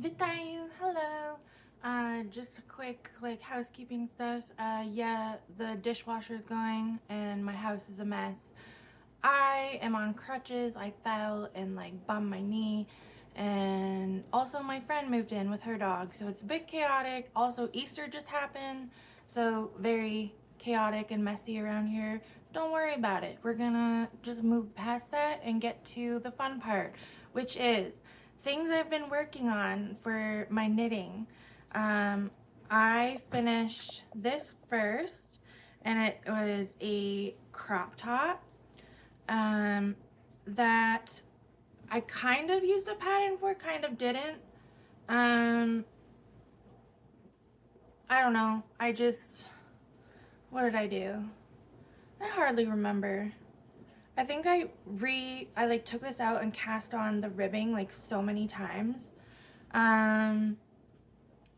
Vitayu, hello. Just a quick housekeeping stuff. Yeah, the dishwasher's going and my house is a mess. I am on crutches. I fell and bumped my knee. And also my friend moved in with her dog, so it's a bit chaotic. Also Easter just happened, so very chaotic and messy around here. Don't worry about it. We're gonna just move past that and get to the fun part, which is things I've been working on for my knitting. I finished this first, and it was a crop top that I kind of used a pattern for, kind of didn't. I don't know. What did I do? I hardly remember. I think I took this out and cast on the ribbing so many times. And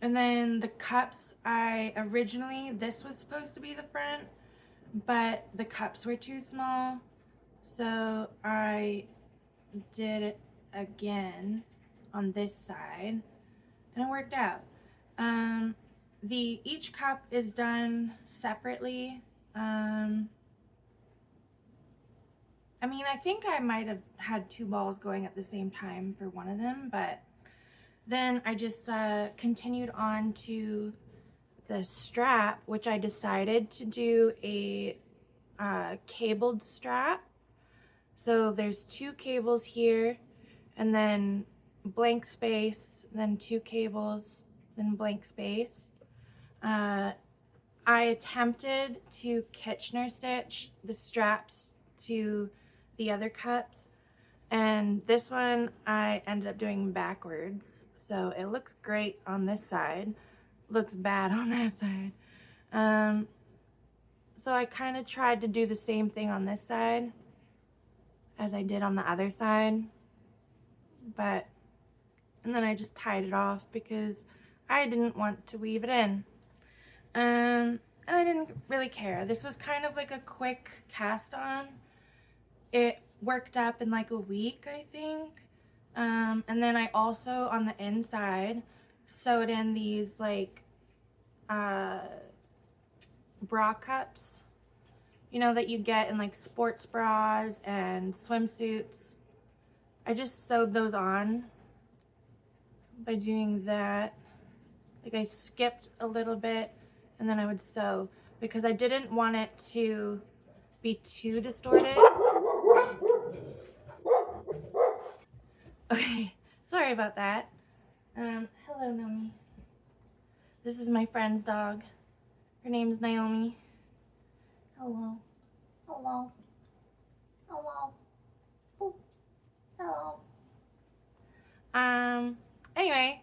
then the cups, this was supposed to be the front, but the cups were too small. So I did it again on this side and it worked out. Each cup is done separately. I think I might have had two balls going at the same time for one of them, but then I just continued on to the strap, which I decided to do a cabled strap. So there's two cables here, and then blank space, then two cables, then blank space. I attempted to Kitchener stitch the straps to the other cups, and this one I ended up doing backwards. So it looks great on this side, looks bad on that side. So I kind of tried to do the same thing on this side as I did on the other side, and then I just tied it off because I didn't want to weave it in. And I didn't really care. This was kind of like a quick cast on. It worked up in like a week, I think. And then I also, on the inside, sewed in these bra cups, that you get in like sports bras and swimsuits. I just sewed those on by doing that. Like I skipped a little bit and then I would sew because I didn't want it to be too distorted. Okay, sorry about that. Hello, Nomi. This is my friend's dog. Her name's Naomi. Hello. Hello. Hello. Ooh. Hello. Anyway,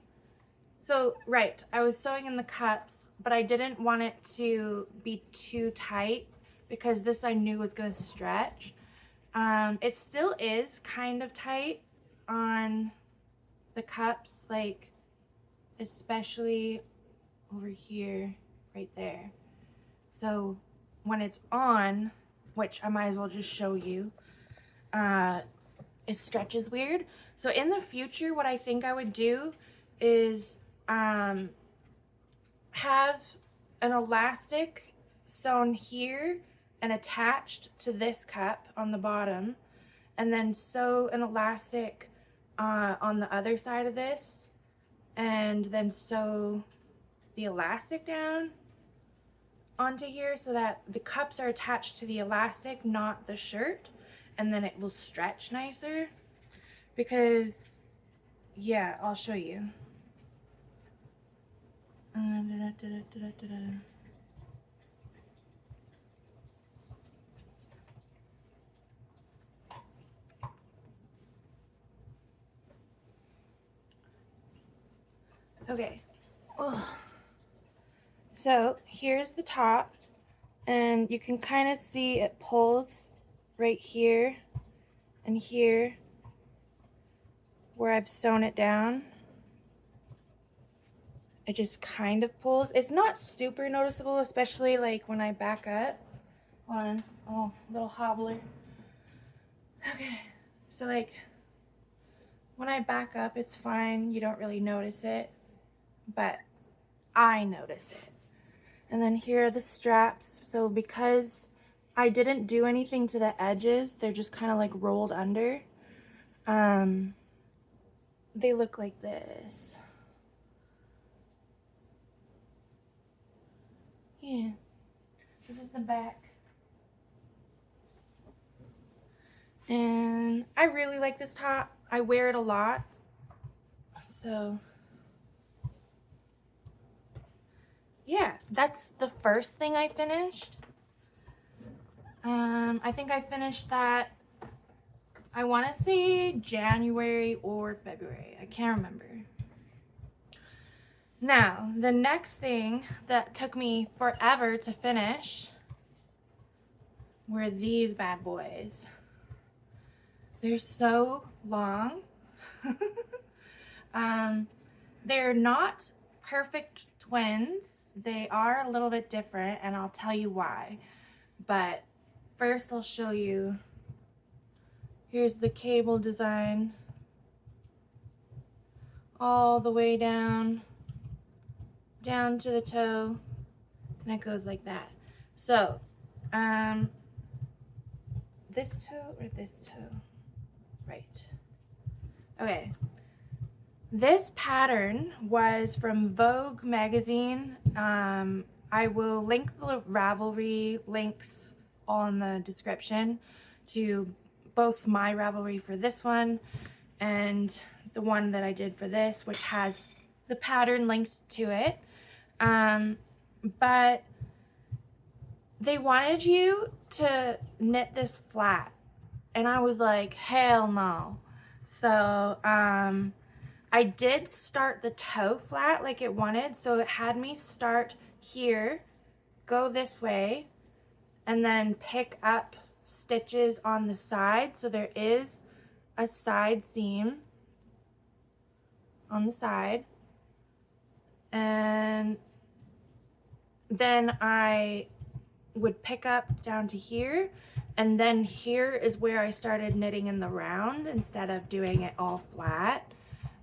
so right, I was sewing in the cups, but I didn't want it to be too tight because this I knew was gonna stretch. It still is kind of tight on the cups, like especially over here, right there. So when it's on, which I might as well just show you, it stretches weird. So in the future, what I think I would do is have an elastic sewn here and attached to this cup on the bottom, and then sew an elastic on the other side of this, and then sew the elastic down onto here so that the cups are attached to the elastic, not the shirt, and then it will stretch nicer. Because, yeah, I'll show you. Okay. Ugh. So here's the top, and you can kind of see it pulls right here and here where I've sewn it down. It just kind of pulls. It's not super noticeable, especially like when I back up. Hold on. Oh, little hobbler. Okay. So like When I back up, it's fine. You don't really notice it, but I notice it. And then here are the straps. So because I didn't do anything to the edges, they're just kind of like rolled under. They look like this. Yeah, this is the back. And I really like this top. I wear it a lot. So yeah, that's the first thing I finished. I think I finished that, I want to say January or February. I can't remember. Now, the next thing that took me forever to finish were these bad boys. They're so long. They're not perfect twins. They are a little bit different, and I'll tell you why. But first I'll show you. Here's the cable design. All the way down to the toe, and it goes like that. So, this toe or this toe? Right. Okay. This pattern was from Vogue magazine. I will link the Ravelry links all in the description to both my Ravelry for this one and the one that I did for this, which has the pattern linked to it. But they wanted you to knit this flat, and I was like, hell no. So I did start the toe flat like it wanted, so it had me start here, go this way, and then pick up stitches on the side. So there is a side seam on the side, and then I would pick up down to here, and then here is where I started knitting in the round instead of doing it all flat.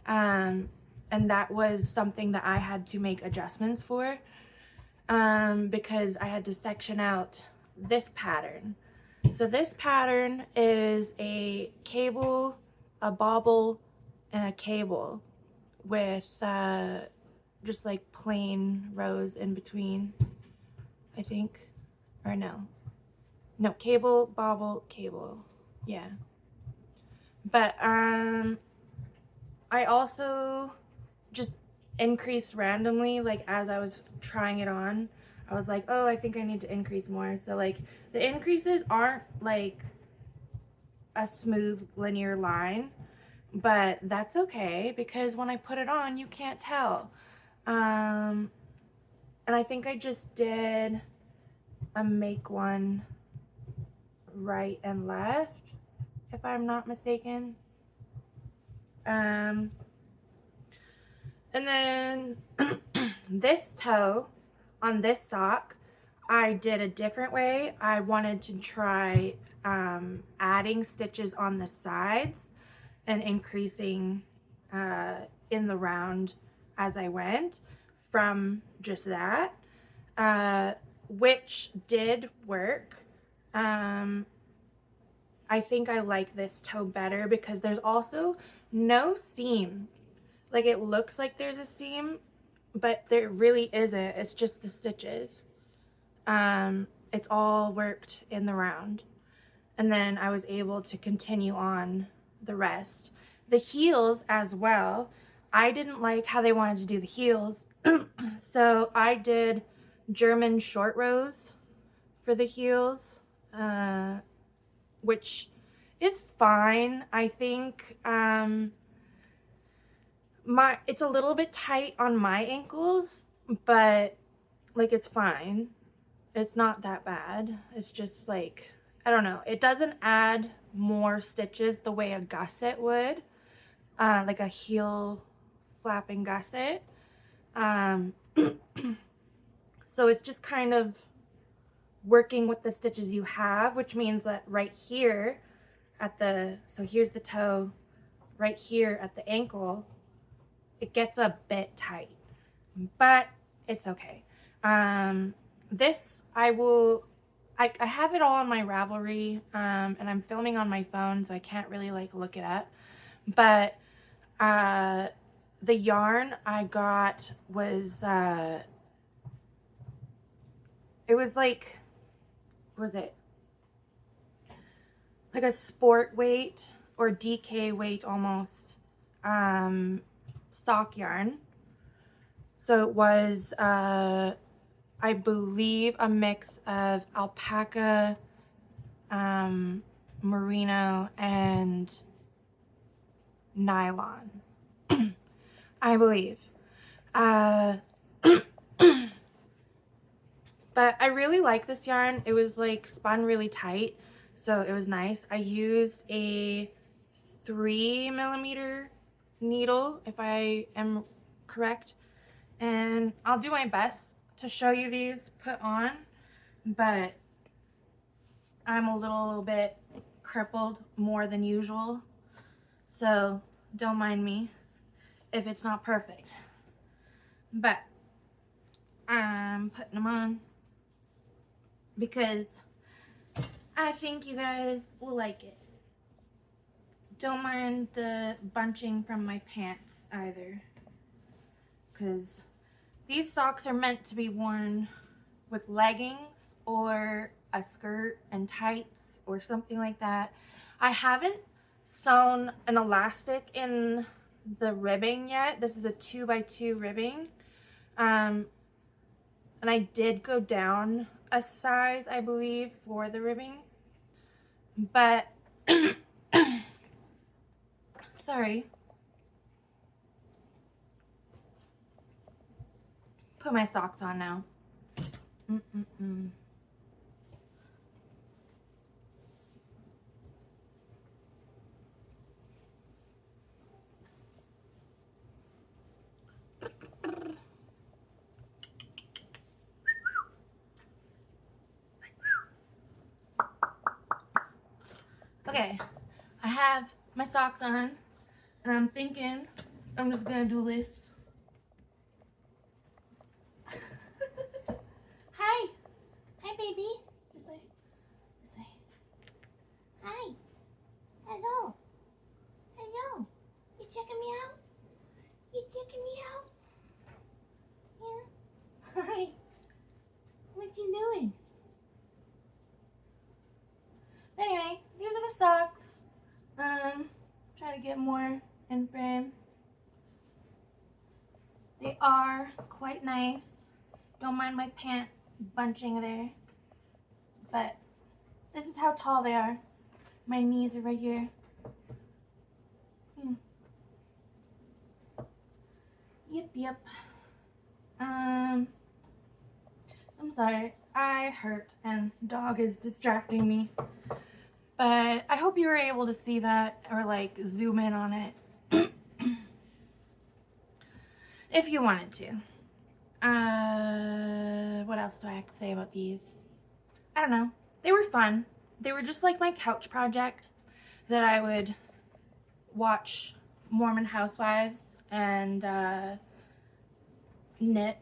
And that was something that I had to make adjustments for, because I had to section out this pattern. So this pattern is a cable, a bobble, and a cable with just like plain rows in between, I think. Or no, cable, bobble, cable. Yeah. But I also just increased randomly, like as I was trying it on. I was like, oh, I think I need to increase more. So like the increases aren't like a smooth linear line, but that's okay because when I put it on, you can't tell. And I think I just did a make one right and left, if I'm not mistaken. And then this toe on this sock, I did a different way. I wanted to try adding stitches on the sides and increasing in the round as I went from just that, which did work. I think I like this toe better because there's also no seam. Like it looks like there's a seam, but there really isn't. It's just the stitches. It's all worked in the round. And then I was able to continue on the rest. The heels as well. I didn't like how they wanted to do the heels. So I did German short rows for the heels, which is fine. I think it's a little bit tight on my ankles, but like it's fine. It's not that bad. It's just like, I don't know. It doesn't add more stitches the way a gusset would, like a heel flapping gusset. So it's just kind of working with the stitches you have, which means that right here at so here's the toe, right here at the ankle, it gets a bit tight, but it's okay. This I have it all on my Ravelry, and I'm filming on my phone, so I can't really like look it up. But the yarn I got was it was like, what was it? Like a sport weight or DK weight almost, stock yarn. So it was, I believe, a mix of alpaca, merino, and nylon, I believe. But I really like this yarn. It was like spun really tight, so it was nice. I used a 3mm needle, if I am correct, and I'll do my best to show you these put on, but I'm a little bit crippled more than usual, so don't mind me if it's not perfect. But I'm putting them on because I think you guys will like it. Don't mind the bunching from my pants either, because these socks are meant to be worn with leggings or a skirt and tights or something like that. I haven't sewn an elastic in the ribbing yet. This is a 2x2 ribbing. And I did go down a size, I believe, for the ribbing. But, sorry. Put my socks on now. Okay, I have my socks on, and I'm thinking I'm just gonna do this. Hi. Hi, baby. This way. This way. Hi. Hello. Hello. You checking me out? You checking me out? Yeah. Hi. What you doing? Anyway, these are the socks. Try to get more in frame. They are quite nice. Don't mind my pant bunching there. But this is how tall they are. My knees are right here. Yep. I'm sorry. I hurt and dog is distracting me. But I hope you were able to see that or like zoom in on it. If you wanted to. What else do I have to say about these? I don't know. They were fun. They were just like my couch project that I would watch Mormon Housewives and knit.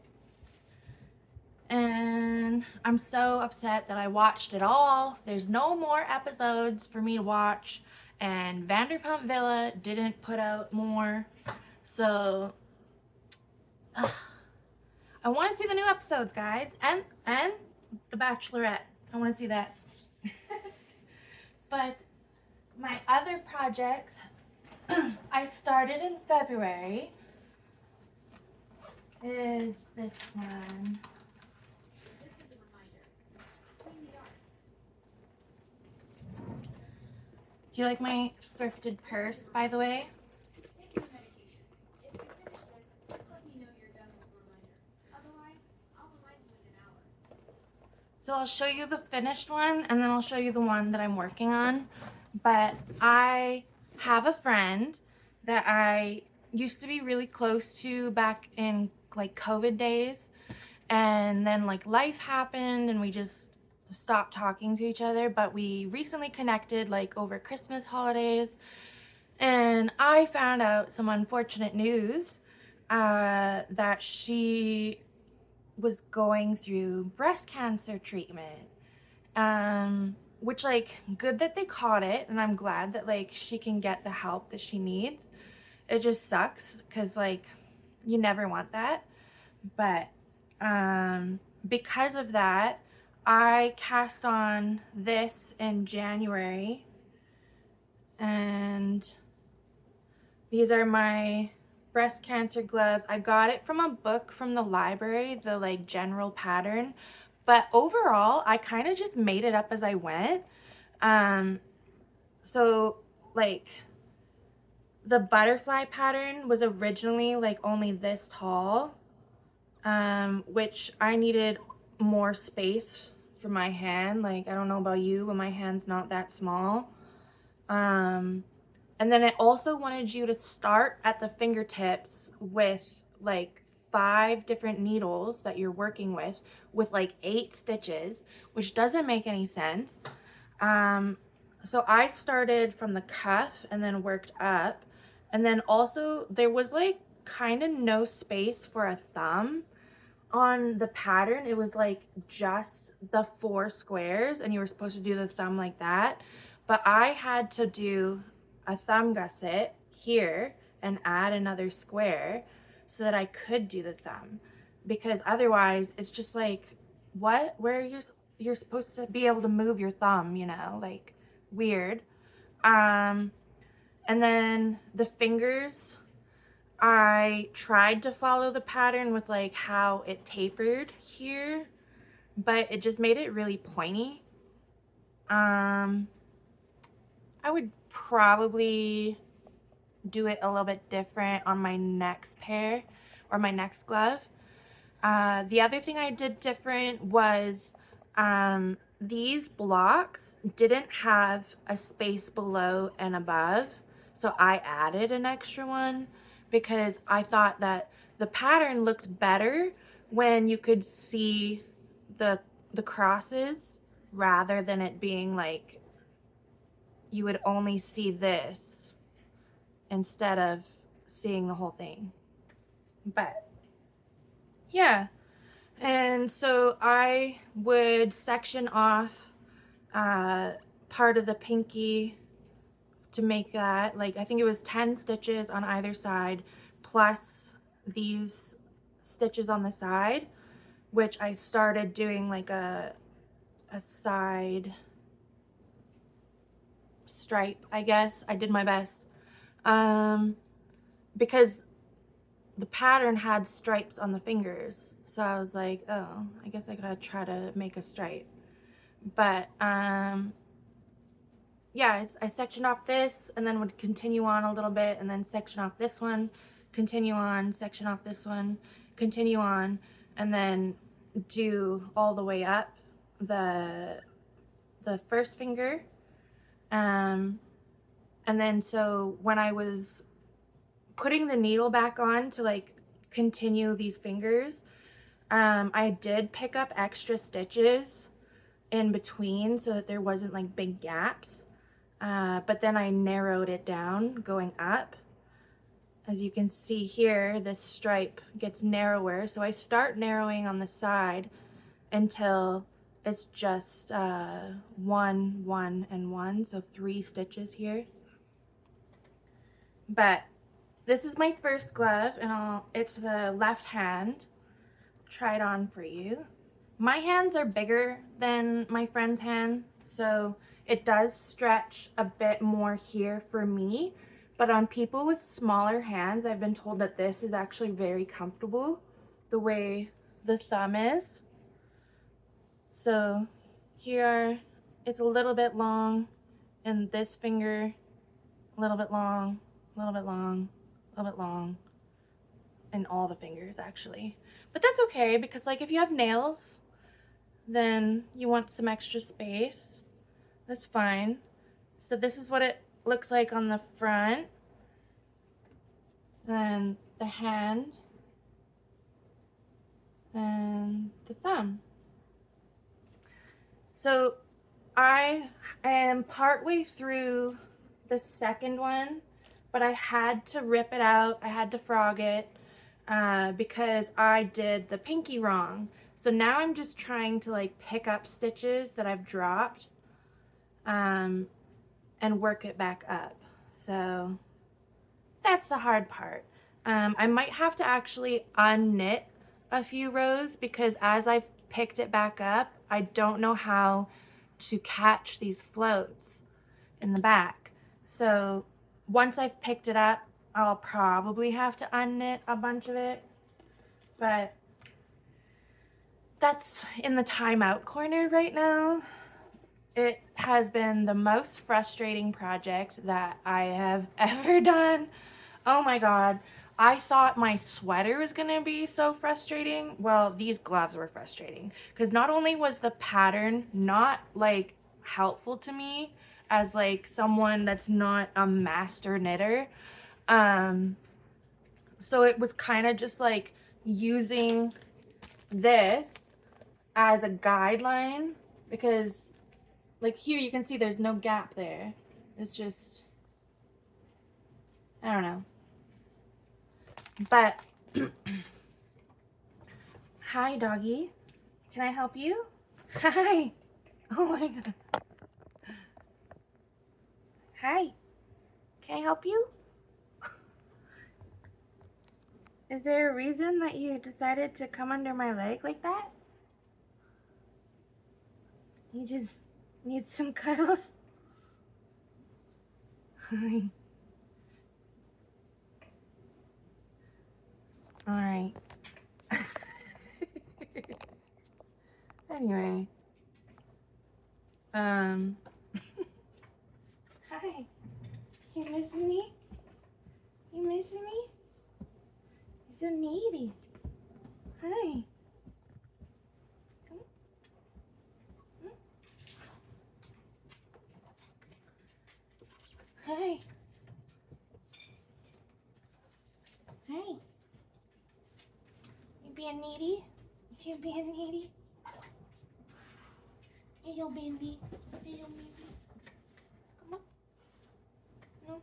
And I'm so upset that I watched it all. There's no more episodes for me to watch, and Vanderpump Villa didn't put out more, so I want to see the new episodes, guys, and The Bachelorette. I want to see that. But my other project I started in February is this one. Do you like my thrifted purse, by the way? So I'll show you the finished one, and then I'll show you the one that I'm working on. But I have a friend that I used to be really close to back in like COVID days, and then like life happened and we just stopped talking to each other, but we recently connected like over Christmas holidays, And I found out some unfortunate news that she was going through breast cancer treatment. Which, like, good that they caught it, and I'm glad that, like, she can get the help that she needs. It just sucks because, like, you never want that. But because of that, I cast on this in January, and these are my breast cancer gloves. I got it from a book from the library, the like general pattern, but overall I kind of just made it up as I went. So like the butterfly pattern was originally like only this tall, which I needed more space for my hand. Like, I don't know about you, but my hand's not that small. And then it also wanted you to start at the fingertips with like 5 different needles that you're working with like 8 stitches, which doesn't make any sense. So I started from the cuff and then worked up. And then also there was like kind of no space for a thumb on the pattern. It was like just the 4 squares and you were supposed to do the thumb like that. But I had to do a thumb gusset here and add another square so that I could do the thumb, because otherwise it's just like, what, where you're supposed to be able to move your thumb, you know, like weird. And then the fingers, I tried to follow the pattern with like how it tapered here, but it just made it really pointy. I would probably do it a little bit different on my next pair or my next glove. The other thing I did different was these blocks didn't have a space below and above, so I added an extra one because I thought that the pattern looked better when you could see the crosses rather than it being like you would only see this instead of seeing the whole thing. But yeah, and so I would section off part of the pinky to make that, like, I think it was 10 stitches on either side plus these stitches on the side, which I started doing like a side stripe, I guess. I did my best because the pattern had stripes on the fingers, so I was like, oh, I guess I gotta try to make a stripe. But yeah, I sectioned off this and then would continue on a little bit and then section off this one, continue on, section off this one, continue on, and then do all the way up the first finger. And then so when I was putting the needle back on to like continue these fingers, I did pick up extra stitches in between so that there wasn't like big gaps. But then I narrowed it down going up. As you can see here, this stripe gets narrower. So I start narrowing on the side until it's just 1, 1, and 1. So 3 stitches here. But this is my first glove, and it's the left hand. Try it on for you. My hands are bigger than my friend's hand, so it does stretch a bit more here for me, but on people with smaller hands, I've been told that this is actually very comfortable, the way the thumb is. So here, it's a little bit long, and this finger, a little bit long, a little bit long, a little bit long, and all the fingers actually. But that's okay, because like if you have nails, then you want some extra space. That's fine. So this is what it looks like on the front. Then the hand and the thumb. So I am partway through the second one. but I had to rip it out. I had to frog it because I did the pinky wrong. So now I'm just trying to like pick up stitches that I've dropped and work it back up. So that's the hard part. I might have to actually unknit a few rows because as I've picked it back up, I don't know how to catch these floats in the back. So once I've picked it up, I'll probably have to unknit a bunch of it, but that's in the timeout corner right now. It has been the most frustrating project that I have ever done. Oh my God. I thought my sweater was gonna be so frustrating. Well, these gloves were frustrating because not only was the pattern not like helpful to me as like someone that's not a master knitter, so it was kind of just like using this as a guideline because like here you can see there's no gap there. It's just, I don't know. But hi doggy, can I help you? Hi. Oh my God. Hi, can I help you? Is there a reason that you decided to come under my leg like that? You just need some cuddles? Hi. All right. Anyway. Hi. You missing me? You missing me? You're so needy. Hi. Come. Hi. Hi. You being needy? You being needy? You're baby. You're baby. Come on. No.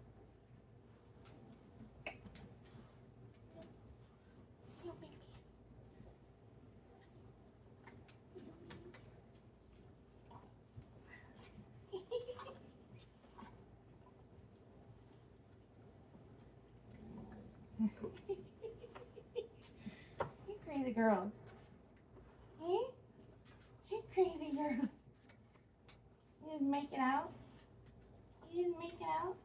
You're baby. You crazy girls. Hey? You crazy girl. You just make it out? You just make it out?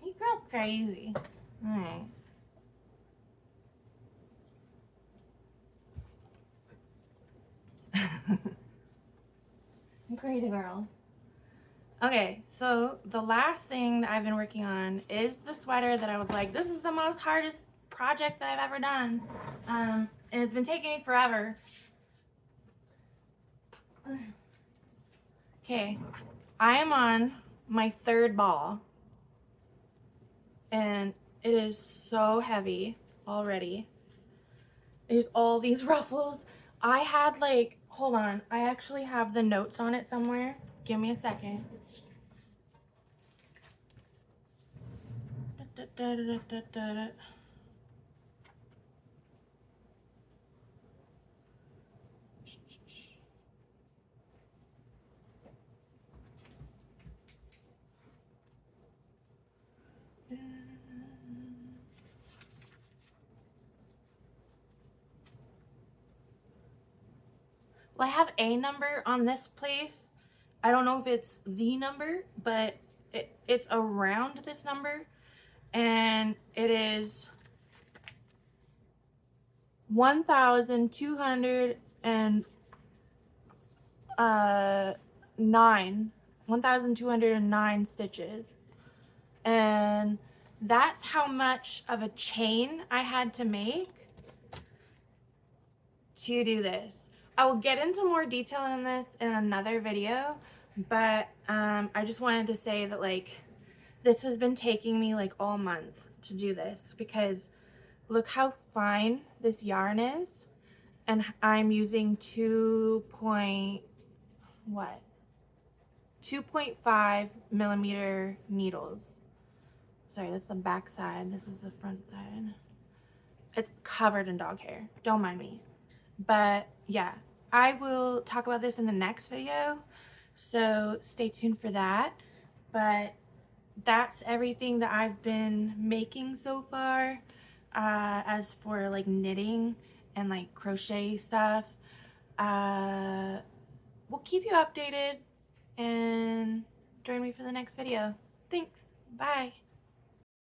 You girl's crazy. Alright. You crazy girl. Okay, so the last thing that I've been working on is the sweater that I was like, this is the most hardest project that I've ever done. And it's been taking me forever. Okay, I am on my third ball. And it is so heavy already. There's all these ruffles. I had like, hold on, I actually have the notes on it somewhere. Give me a second. Well, I have a number on this place. I don't know if it's the number, but it's around this number. And it is 1,209 stitches. And that's how much of a chain I had to make to do this. I will get into more detail in this in another video, But I just wanted to say that like this has been taking me like all month to do this because look how fine this yarn is, and I'm using 2.5 millimeter needles. Sorry, that's the back side. This is the front side. It's covered in dog hair. Don't mind me. But yeah, I will talk about this in the next video, so stay tuned for that. But that's everything that I've been making so far. As for like knitting and like crochet stuff, we'll keep you updated and join me for the next video. Thanks. Bye.